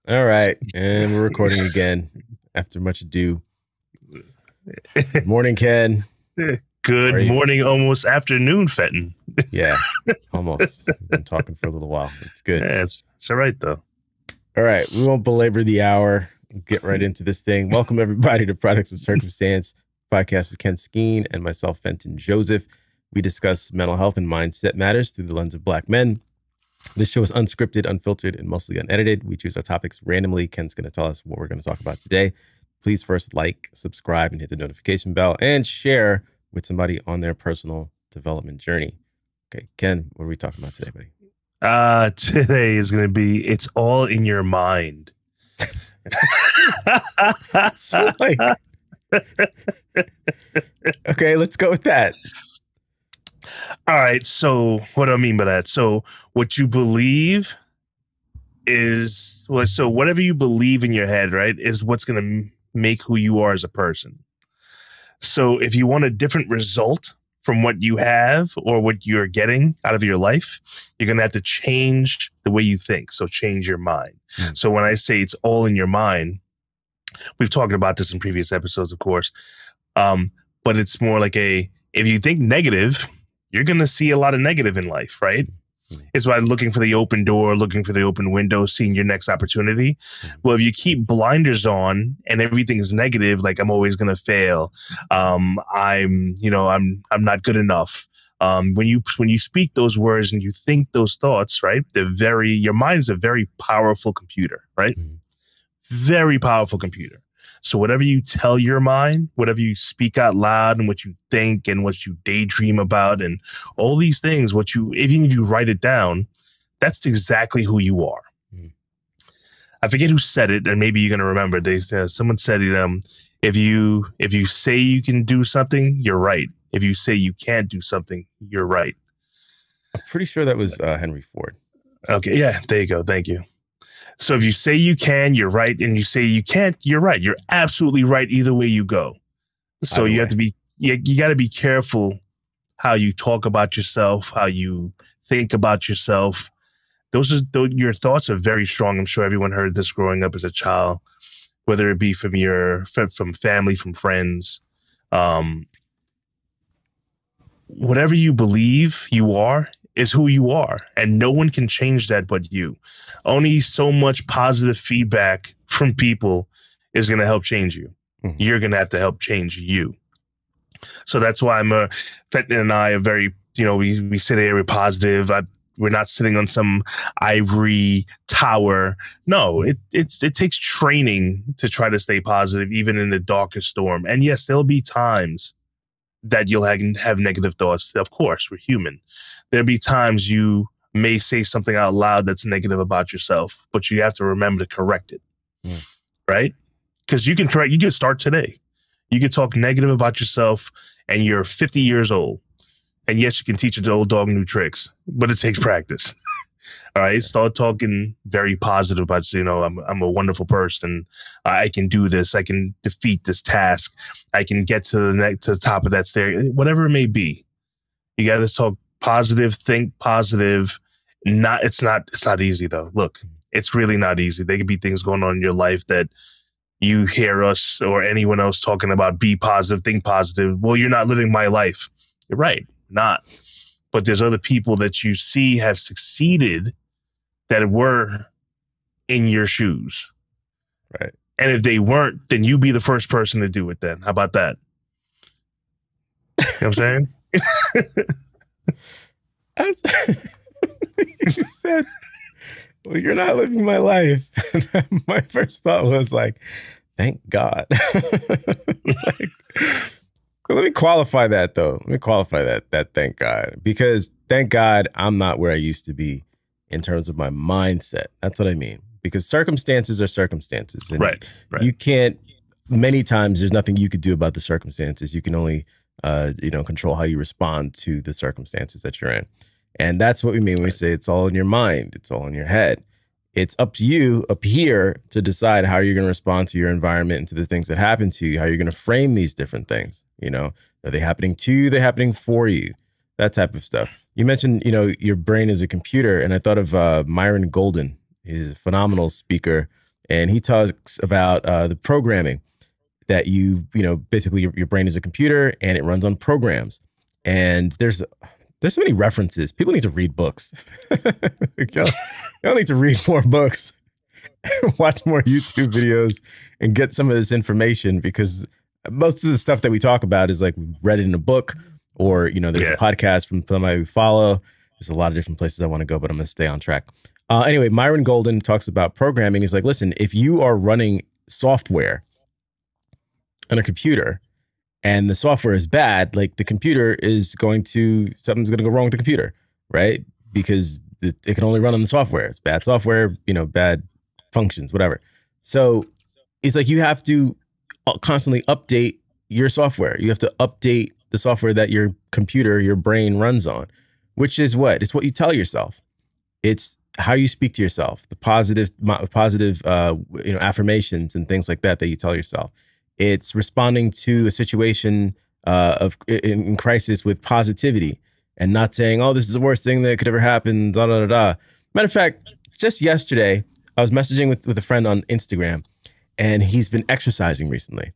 All right, and we're recording again after much ado. Good morning, Ken. Good morning, almost afternoon, Fenton. Yeah, almost. We've been talking for a little while. It's good. Yeah, it's all right, though. All right, we won't belabor the hour. We'll get right into this thing. Welcome, everybody, to Products of Circumstance, podcast with Ken Skeen and myself, Fenton Joseph. We discuss mental health and mindset matters through the lens of Black men. This show is unscripted, unfiltered, and mostly unedited. We choose our topics randomly. Ken's going to tell us what we're going to talk about today. Please first like, subscribe, and hit the notification bell, and share with somebody on their personal development journey. Okay, Ken, what are we talking about today, buddy? Today is going to be, it's all in your mind. So, okay, let's go with that. All right. So what do I mean by that? So what you believe is, so whatever you believe in your head, right, is what's going to make who you are as a person. So if you want a different result from what you have or what you're getting out of your life, you're going to have to change the way you think. So change your mind. So when I say it's all in your mind, we've talked about this in previous episodes, of course. But it's more like if you think negative, you're going to see a lot of negative in life, right? It's by looking for the open door, looking for the open window, seeing your next opportunity. Well, if you keep blinders on and everything is negative, like I'm always going to fail. I'm not good enough. When you speak those words and you think those thoughts, right? Your mind is a very powerful computer, right? Very powerful computer. So whatever you tell your mind, whatever you speak out loud and what you think and what you daydream about and all these things, even if you write it down, that's exactly who you are. I forget who said it, and maybe you're going to remember. Someone said, if you say you can do something, you're right. If you say you can't do something, you're right. I'm pretty sure that was Henry Ford. Okay. Yeah, there you go. Thank you. So if you say you can, you're right. And you say you can't, you're right. You're absolutely right either way you go. So you got to be careful how you talk about yourself, how you think about yourself. Your thoughts are very strong. I'm sure everyone heard this growing up as a child, whether it be from family, from friends. Whatever you believe you are is who you are, and no one can change that but you. Only so much positive feedback from people is going to help change you. You're going to have to help change you. So that's why Fenton and I are very, we sit here, we're positive. We're not sitting on some ivory tower. No, it takes training to try to stay positive, even in the darkest storm. And yes, there'll be times that you'll have negative thoughts. Of course, we're human. There'll be times you may say something out loud that's negative about yourself, but you have to remember to correct it, right? Because you can start today. You can talk negative about yourself and you're 50 years old. And yes, you can teach an old dog new tricks, but it takes practice. All right. Start talking very positive about, I'm a wonderful person. I can do this. I can defeat this task. I can get to the top of that stair, whatever it may be. You got to talk positive, think positive. It's not easy though. Look, it's really not easy. There could be things going on in your life that you hear us or anyone else talking about, be positive, think positive. Well, you're not living my life. You're right. Not. But there's other people that you see have succeeded that were in your shoes. Right. And if they weren't, then you be the first person to do it then. How about that? You know what I'm saying? You said, well, you're not living my life. My first thought was like, thank God. Let me qualify that, though. Let me qualify that thank God. Because thank God I'm not where I used to be in terms of my mindset. That's what I mean. Because circumstances are circumstances. And right. You can't, many times there's nothing you could do about the circumstances. You can only, control how you respond to the circumstances that you're in. And that's what we mean when we say it's all in your mind. It's all in your head. It's up to you up here to decide how you're going to respond to your environment and to the things that happen to you, how you're going to frame these different things. Are they happening to you? They're happening for you. That type of stuff. You mentioned, your brain is a computer. And I thought of Myron Golden. He's a phenomenal speaker and he talks about the programming that basically your brain is a computer and it runs on programs. And there's so many references. People need to read books. Y'all need to read more books, watch more YouTube videos, and get some of this information, because most of the stuff that we talk about is like we've read it in a book, or there's a podcast from somebody we follow. There's a lot of different places I want to go, but I'm going to stay on track. Anyway, Myron Golden talks about programming. He's like, listen, if you are running software on a computer and the software is bad, like something's going to go wrong with the computer, right? Because it can only run on the software. It's bad software, bad functions, whatever. So it's like you have to constantly update your software. You have to update the software that your computer, your brain runs on, which is what? It's what you tell yourself. It's how you speak to yourself, the positive affirmations and things like that you tell yourself. It's responding to a situation in crisis with positivity and not saying, oh, this is the worst thing that could ever happen, da, da, da, da. Matter of fact, just yesterday, I was messaging with a friend on Instagram, and he's been exercising recently.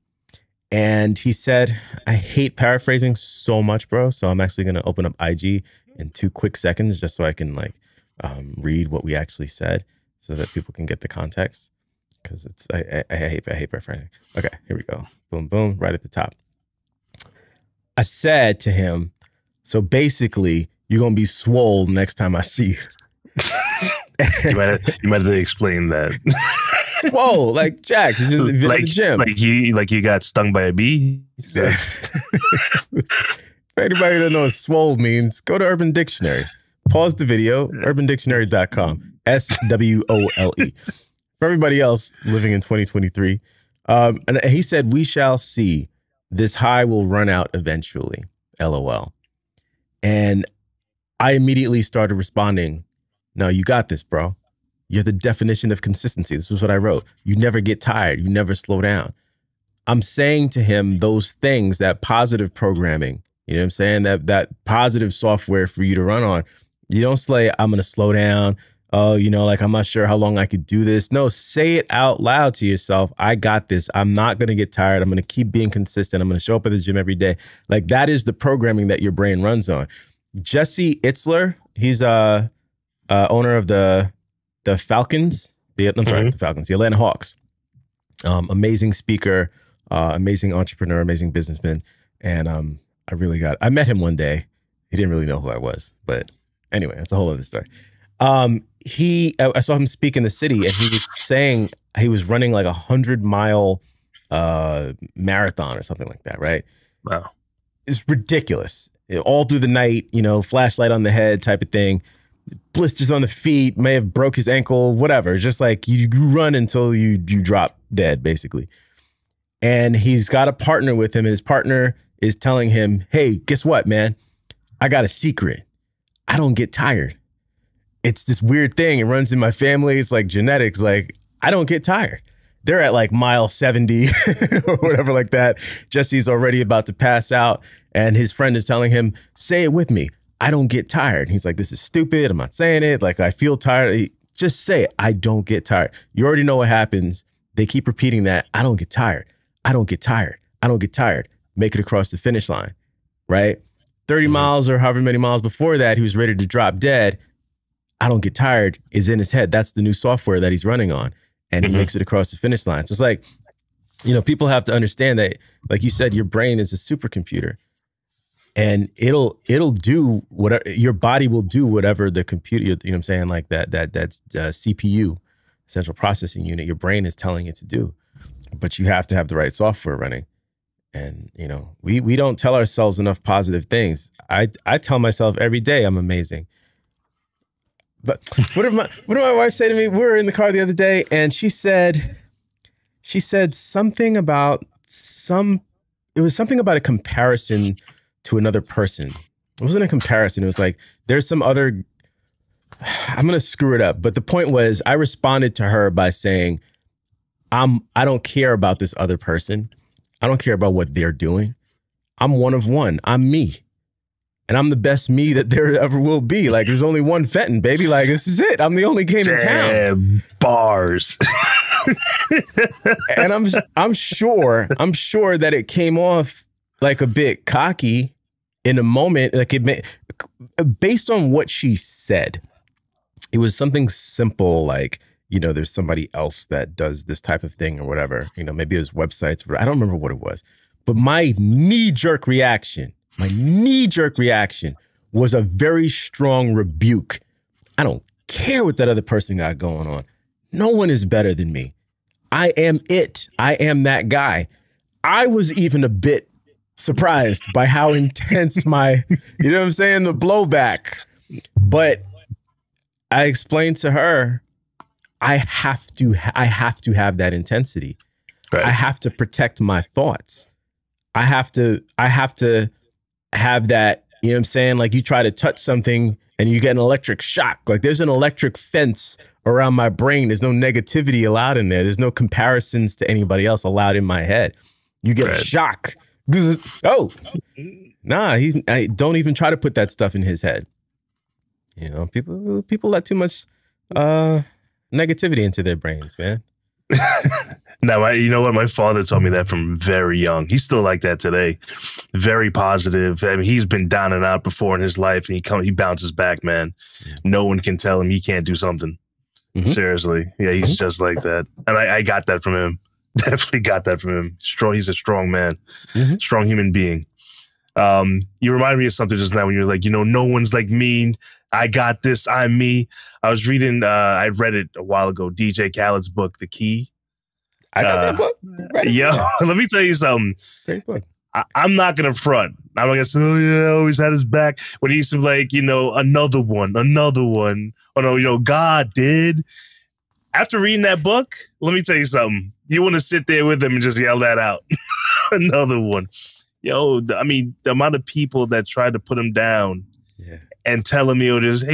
And he said, I hate paraphrasing so much, bro. So I'm actually going to open up IG in 2 quick seconds just so I can read what we actually said so that people can get the context. Because I hate paraphrasing. Okay, here we go. Boom, boom, right at the top. I said to him, so basically, you're going to be swole next time I see you. You might have to explain that. Swole, like Jack, he's in the gym. Like you got stung by a bee? If anybody doesn't know what swole means, go to Urban Dictionary. Pause the video, urbandictionary.com, SWOLE. For everybody else living in 2023, and he said, we shall see. This high will run out eventually, LOL. And I immediately started responding, no, you got this, bro. You're the definition of consistency. This was what I wrote. You never get tired. You never slow down. I'm saying to him those things, that positive programming, you know what I'm saying? That positive software for you to run on. You don't say, I'm going to slow down. Oh, I'm not sure how long I could do this. No, say it out loud to yourself. I got this. I'm not going to get tired. I'm going to keep being consistent. I'm going to show up at the gym every day. Like, that is the programming that your brain runs on. Jesse Itzler, he's owner of the Falcons. The Falcons, the Atlanta Hawks. Amazing speaker, amazing entrepreneur, amazing businessman. And I met him one day. He didn't really know who I was, but anyway, that's a whole other story. I saw him speak in the city, and he was saying he was running like 100-mile marathon or something like that, right? Wow. It's ridiculous. All through the night, flashlight on the head type of thing, blisters on the feet, may have broke his ankle, whatever. It's just like you run until you drop dead, basically. And he's got a partner with him, and his partner is telling him, hey, guess what, man? I got a secret. I don't get tired. It's this weird thing. It runs in my family. It's like genetics. Like, I don't get tired. They're at like mile 70 or whatever like that. Jesse's already about to pass out, and his friend is telling him, say it with me. I don't get tired. And he's like, this is stupid. I'm not saying it. Like, I feel tired. Just say it. I don't get tired. You already know what happens. They keep repeating that. I don't get tired. I don't get tired. I don't get tired. Make it across the finish line, right? 30 miles or however many miles before that, he was ready to drop dead. I don't get tired is in his head. That's the new software that he's running on. And he makes it across the finish line. So it's like, people have to understand that, like you said, your brain is a supercomputer, and it'll do whatever, your body will do whatever the computer, you know what I'm saying? Like that's CPU, central processing unit, your brain is telling it to do. But you have to have the right software running. And, we don't tell ourselves enough positive things. I tell myself every day I'm amazing. But what did my wife say to me? We were in the car the other day, and she said something about it was something about a comparison to another person. It wasn't a comparison. It was like, there's some other, I'm going to screw it up. But the point was, I responded to her by saying, I don't care about this other person. I don't care about what they're doing. I'm one of one. I'm me. And I'm the best me that there ever will be. Like, there's only one Fenton, baby. Like, this is it. I'm the only game in town. Bars. And I'm sure that it came off like a bit cocky in a moment, like based on what she said. It was something simple like, there's somebody else that does this type of thing or whatever. Maybe it was websites, but I don't remember what it was. But my knee-jerk reaction was a very strong rebuke. I don't care what that other person got going on. No one is better than me. I am it. I am that guy. I was even a bit surprised by how intense the blowback. But I explained to her, I have to have that intensity. Right. I have to protect my thoughts. I have to have that, like you try to touch something and you get an electric shock. Like there's an electric fence around my brain. There's no negativity allowed in there. There's no comparisons to anybody else allowed in my head. You get a shock. Oh, nah, I don't even try to put that stuff in his head. People let too much negativity into their brains, man. No, you know what? My father told me that from very young. He's still like that today. Very positive. I mean, he's been down and out before in his life, and he bounces back, man. No one can tell him he can't do something. Mm-hmm. Seriously. Yeah, he's just like that. And I got that from him. Definitely got that from him. He's a strong man. Mm-hmm. Strong human being. You reminded me of something just now when you were like, no one's like me. I got this. I'm me. I was reading, I read it a while ago, DJ Khaled's book, The Key. I got that book. Yo, let me tell you something. Great book. I'm not going to front. I'm not going to say, oh, yeah, I always had his back. When he used to like, another one. Oh, no, God did. After reading that book, let me tell you something. You want to sit there with him and just yell that out. Another one. Yo, the amount of people that tried to put him down and tell him, he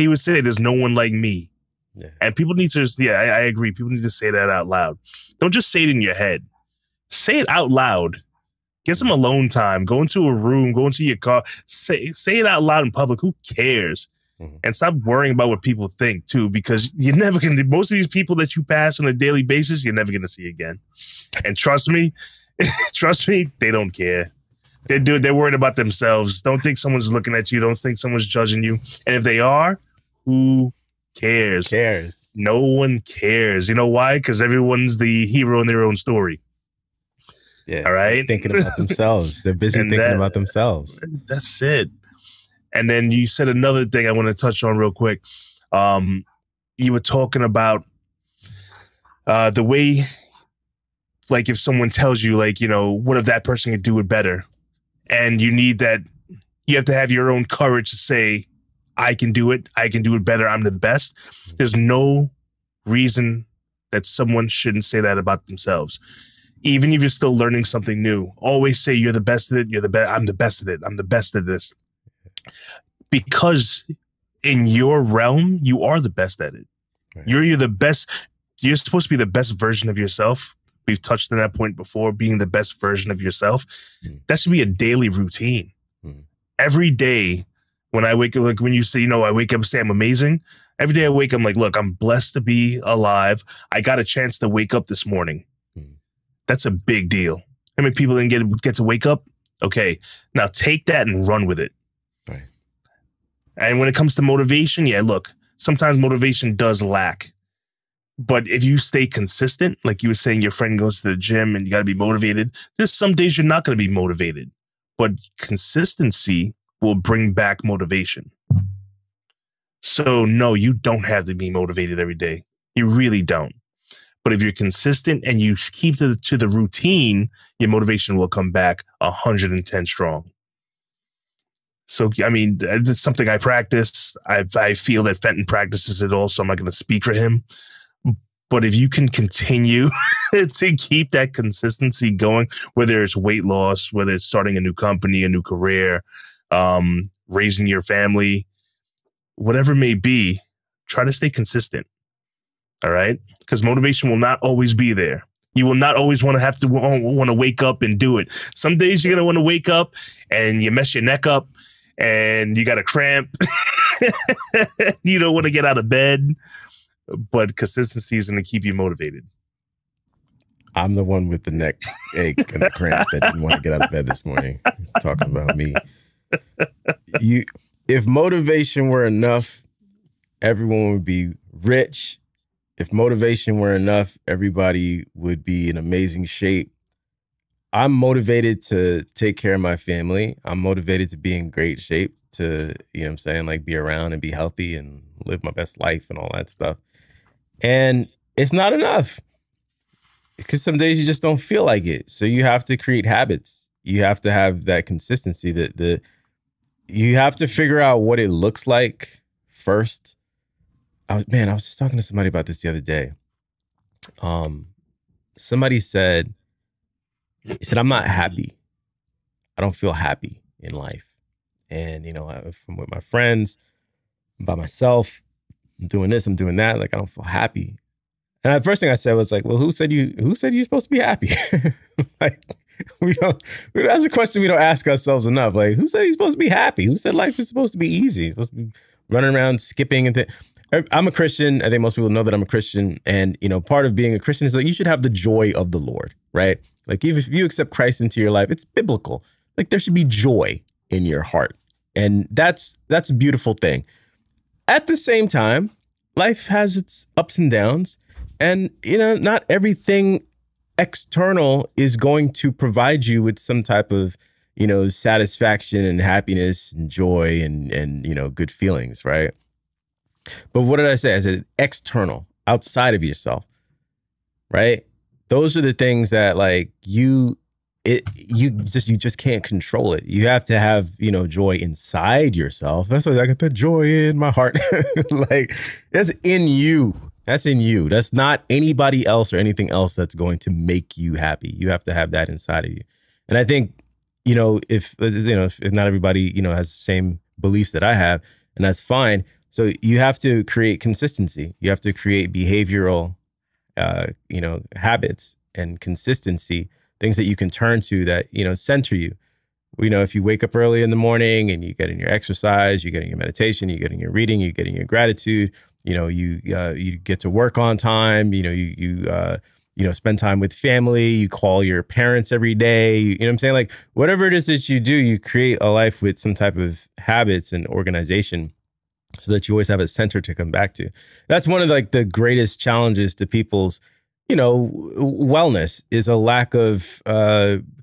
would say, there's no one like me. Yeah. And people need to I agree. People need to say that out loud. Don't just say it in your head. Say it out loud. Get some alone time. Go into a room. Go into your car. Say it out loud in public. Who cares? Mm-hmm. And stop worrying about what people think too, because you're never going to. Most of these people that you pass on a daily basis, you're never going to see again. And trust me, they don't care. They're worried about themselves. Don't think someone's looking at you. Don't think someone's judging you. And if they are, who cares? No one cares. You know why? Because everyone's the hero in their own story. Yeah. All right. They're thinking about themselves. They're busy thinking about themselves. That's it. And then you said another thing I want to touch on real quick. You were talking about the way, like if someone tells you, like, what if that person could do it better? And you need that, you have to have your own courage to say, I can do it better, I'm the best. There's no reason that someone shouldn't say that about themselves. Even if you're still learning something new, always say you're the best at it, I'm the best at it, I'm the best at this. Because in your realm, you are the best at it. Right. You're the best, you're supposed to be the best version of yourself. We've touched on that point before, being the best version of yourself. That should be a daily routine. Every day when I wake up, like when you say, I wake up and say I'm amazing. Every day I wake up, I'm like, look, I'm blessed to be alive. I got a chance to wake up this morning. That's a big deal. How many people didn't get to wake up? Okay, now take that and run with it. Right. And when it comes to motivation, look, sometimes motivation does lack. But if you stay consistent, like you were saying, your friend goes to the gym and you got to be motivated. There's some days you're not going to be motivated, but consistency will bring back motivation. So no, you don't have to be motivated every day. You really don't. But if you're consistent and you keep to the routine, your motivation will come back 110 strong. So, it's something I practice. I feel that Fenton practices it also. I'm not going to speak for him. But if you can continue to keep that consistency going, whether it's weight loss, whether it's starting a new company, a new career, raising your family, whatever it may be, try to stay consistent. All right? Because motivation will not always be there. You will not always want to wake up and do it. Some days you're going to want to wake up and you mess your neck up and you got a cramp. You don't want to get out of bed. But consistency is going to keep you motivated. I'm the one with the neck ache and the cramp that didn't want to get out of bed this morning. He's talking about me. If motivation were enough, everyone would be rich. If motivation were enough, everybody would be in amazing shape. I'm motivated to take care of my family. I'm motivated to be in great shape, to, you know what I'm saying, like be around and be healthy and live my best life and all that stuff. And it's not enough because some days you just don't feel like it. So you have to create habits. You have to have that consistency, that you have to figure out what it looks like first. I was just talking to somebody about this the other day. Somebody said, I'm not happy. I don't feel happy in life. And, you know, I'm with my friends, by myself, I'm doing this, I'm doing that. Like, I don't feel happy. And the first thing I said was like, well, who said you're supposed to be happy? Like, that's a question we don't ask ourselves enough. Like, who said you're supposed to be happy? Who said life is supposed to be easy? You're supposed to be running around, skipping and I'm a Christian. I think most people know that I'm a Christian. And, you know, part of being a Christian is like, you should have the joy of the Lord, right? Like, if you accept Christ into your life, it's biblical. Like, there should be joy in your heart. And that's a beautiful thing. At the same time, life has its ups and downs. And, you know, not everything external is going to provide you with some type of, you know, satisfaction and happiness and joy and, you know, good feelings, right? But what did I say? I said external, outside of yourself, right? Those are the things that like you just can't control it. You have to have, you know, joy inside yourself. That's why I got the joy in my heart. Like, that's in you. That's in you. That's not anybody else or anything else that's going to make you happy. You have to have that inside of you. And I think, you know, if not everybody, you know, has the same beliefs that I have, and that's fine. So you have to create consistency. You have to create behavioral, you know, habits and consistency, things that you can turn to that, you know, center you. You know, if you wake up early in the morning and you get in your exercise, you get in your meditation, you get in your reading, you get in your gratitude, you know, you get to work on time, you know, you know, spend time with family, you call your parents every day, you know what I'm saying? Like, whatever it is that you do, you create a life with some type of habits and organization so that you always have a center to come back to. That's one of like the greatest challenges to people's, you know, wellness is a lack of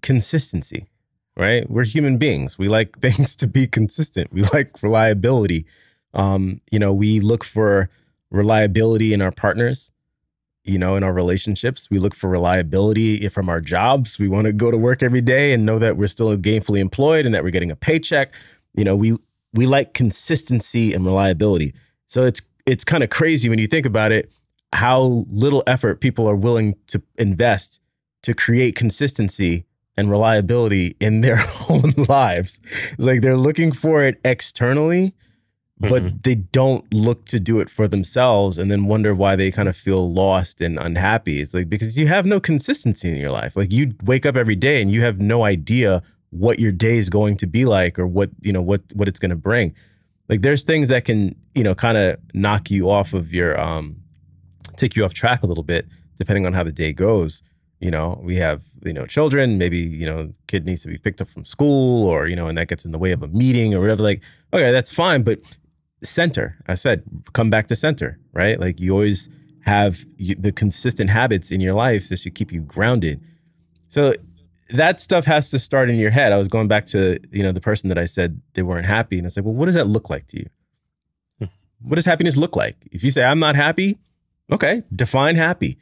consistency, right? We're human beings. We like things to be consistent. We like reliability. You know, we look for reliability in our partners, you know, in our relationships. We look for reliability from our jobs. We want to go to work every day and know that we're still gainfully employed and that we're getting a paycheck. You know, we like consistency and reliability. So it's kind of crazy when you think about it, how little effort people are willing to invest to create consistency and reliability in their own lives. It's like they're looking for it externally, but they don't look to do it for themselves and then wonder why they kind of feel lost and unhappy. It's like, because you have no consistency in your life. Like, you wake up every day and you have no idea what your day is going to be like or what, you know, what it's going to bring. Like, there's things that can, you know, kind of knock you off of your, take you off track a little bit, depending on how the day goes. You know, we have, you know, children, maybe, you know, kid needs to be picked up from school or, you know, and that gets in the way of a meeting or whatever. Like, okay, that's fine. But center, I said, come back to center, right? Like, you always have the consistent habits in your life that should keep you grounded. So that stuff has to start in your head. I was going back to, you know, the person that I said they weren't happy. And I said, well, what does that look like to you? What does happiness look like? If you say, I'm not happy, okay, define happy.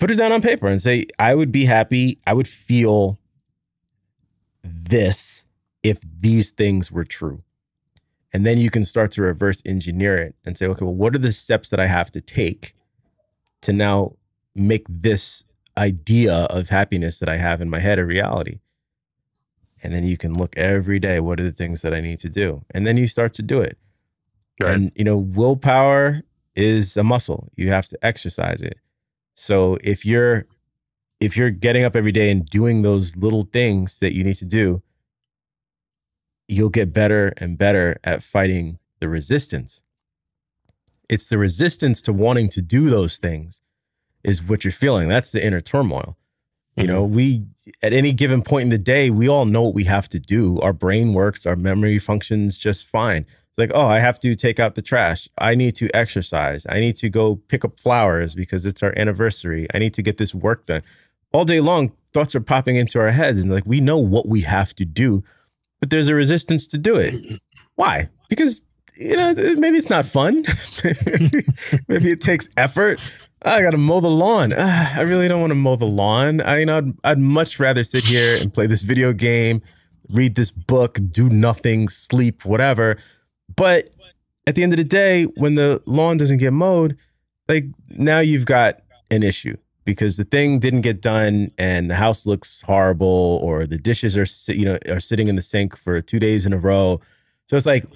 Put it down on paper and say, I would be happy. I would feel this if these things were true. And then you can start to reverse engineer it and say, okay, well, what are the steps that I have to take to now make this idea of happiness that I have in my head a reality? And then you can look every day, what are the things that I need to do? And then you start to do it. Right. And, you know, willpower is a muscle. You have to exercise it. So if you're getting up every day and doing those little things that you need to do, you'll get better and better at fighting the resistance. It's the resistance to wanting to do those things is what you're feeling. That's the inner turmoil. You know, we, at any given point in the day, we all know what we have to do. Our brain works, our memory functions just fine. It's like, oh, I have to take out the trash. I need to exercise. I need to go pick up flowers because it's our anniversary. I need to get this work done. All day long, thoughts are popping into our heads. And like, we know what we have to do, but there's a resistance to do it. Why? Because, you know, maybe it's not fun. Maybe it takes effort. I got to mow the lawn. I really don't want to mow the lawn. I'd much rather sit here and play this video game, read this book, do nothing, sleep, whatever. But at the end of the day, when the lawn doesn't get mowed, like now you've got an issue because the thing didn't get done and the house looks horrible, or the dishes are sitting in the sink for 2 days in a row. So it's like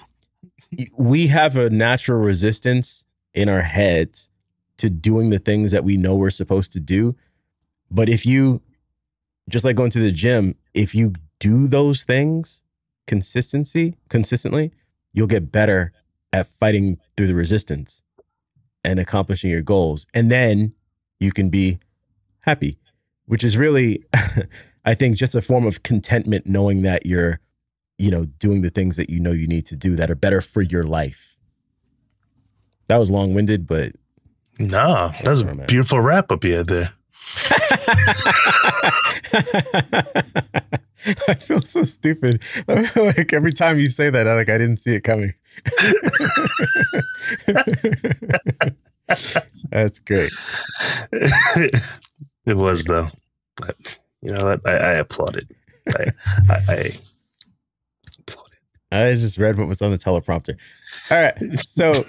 we have a natural resistance in our heads to doing the things that we know we're supposed to do. But if you, just like going to the gym, if you do those things consistently, you'll get better at fighting through the resistance and accomplishing your goals. And then you can be happy, which is really, I think, just a form of contentment, knowing that you're, you know, doing the things that you know you need to do that are better for your life. That was long-winded, but no, that was a beautiful wrap up you had there. I feel so stupid. Like every time you say that, I didn't see it coming. That's great. It was though. But you know what? I applaud it. I applaud it. I just read what was on the teleprompter. All right. So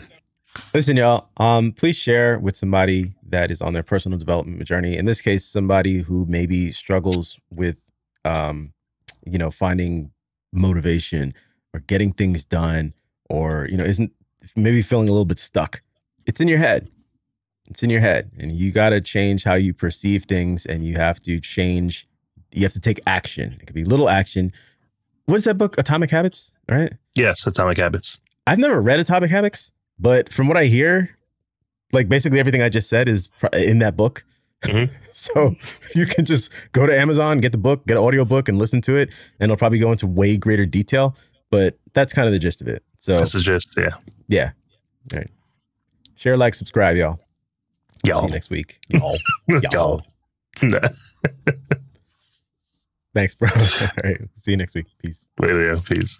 listen, y'all, please share with somebody that is on their personal development journey. In this case, somebody who maybe struggles with, you know, finding motivation or getting things done, or, you know, isn't maybe feeling a little bit stuck. It's in your head. It's in your head, and you got to change how you perceive things, and you have to change. You have to take action. It could be little action. What is that book? Atomic Habits, right? Yes, Atomic Habits. I've never read Atomic Habits, but from what I hear, like basically everything I just said is in that book. Mm-hmm. So you can just go to Amazon, get the book, get an audio book, and listen to it, and it'll probably go into way greater detail. But that's kind of the gist of it. So that's the gist, yeah. Yeah. All right. Share, like, subscribe, y'all. Y'all. See you next week. Y'all. Thanks, bro. All right. See you next week. Peace. Later, yeah. Peace.